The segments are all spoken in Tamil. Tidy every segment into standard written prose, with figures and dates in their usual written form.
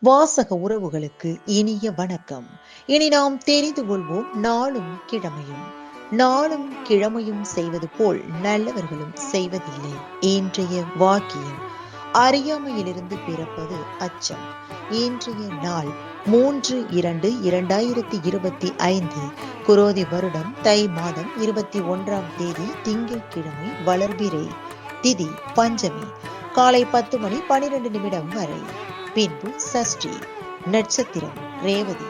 வாசக உறவுகளுக்கு இனிய வணக்கம். இனி நாம் தெரிந்து கொள்வோம் நாளும் கிழமையும். நாளும் கிழமையும் செய்வது போல் நல்லவர்களும் செய்வதில்லை. இன்றைய வாக்கியம்: அறியாமையிலிருந்து பிறப்பது அச்சம். இன்றைய நாள் 3/2/2025 குரோதி வருடம் தை மாதம் 21ஆம் தேதி திங்கட்கிழமை. வளர்பிறை. திதி பஞ்சமி. காலை 10:12 வரை. பின்பு சஷ்டி. நட்சத்திரம் ரேவதி.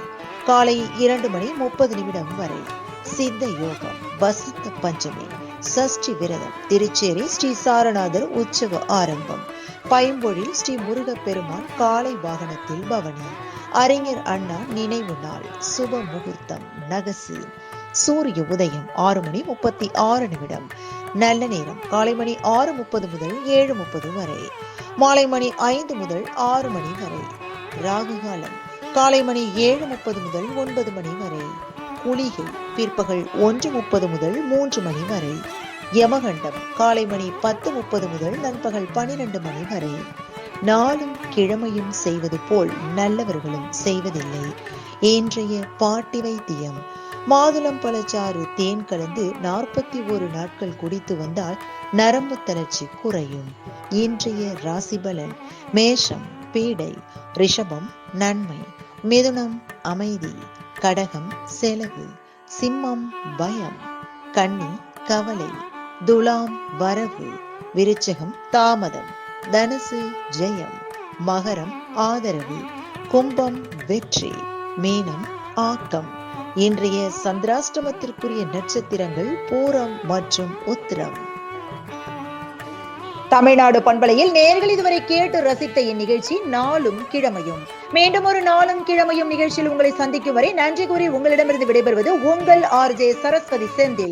காலை 2:30 வரை. சித்த யோகம். வசந்த பஞ்சமி. சஷ்டி விரதம். திருச்சேரி ஸ்ரீ சாரநாதர் உற்சவ ஆரம்பம். பைம்பொழில் ஸ்ரீ முருகப்பெருமான் காலை வாகனத்தில் பவனி. அறிஞர் அண்ணா நினைவு நாள். சுப முகூர்த்தம் நகசு. சூரிய உதயம் 6:36. நல்ல நேரம் காலை மணி 6:30 முதல் 7:30 வரை. மாலை மணி 5 முதல் 6 மணி வரை. ராகு காலம் காலை மணி 7:30 முதல் 9 மணி வரை. குளிகை பிற்பகல் 1:30 முதல் 3 மணி வரை. யமகண்டம் காலை மணி 10:30 முதல் நண்பகல் 12 மணி வரை. நாளும் கிழமையும் செய்வது போல் நல்லவர்களும் செய்வதில்லை. இன்றைய பாட்டி வைத்தியம்: மாதுளம் பழச்சாறு தேன் கலந்து 41 நாட்கள் குடித்து வந்தால் நரம்பு தளர்ச்சி குறையும். இன்றைய ராசி பலன்: மேஷம் பீடை, ரிஷபம் நன்மை, மிதுனம் அமைதி, கடகம் செலவு, சிம்மம் பயம், கன்னி கவலை, துலாம் வரவு, விருச்சகம் தாமதம், தனுசு ஜெயம், மகரம் ஆதரவு, கும்பம் வெற்றி, மீனம் ஆக்கம். இன்றைய சந்திராஷ்டமத்திற்குரிய நட்சத்திரங்கள் பூரம் மற்றும் உத்திரம். தமிழ்நாடு பண்பலையில் நேயர்கள் இதுவரை கேட்டு ரசித்த இந்நிகழ்ச்சி நாளும் கிழமையும். மீண்டும் ஒரு நாளும் கிழமையும் நிகழ்ச்சியில் உங்களை சந்திக்கும் வரை நன்றி கூறி உங்களிடமிருந்து விடைபெறுவது உங்கள் RJ சரஸ்வதி செந்தில்.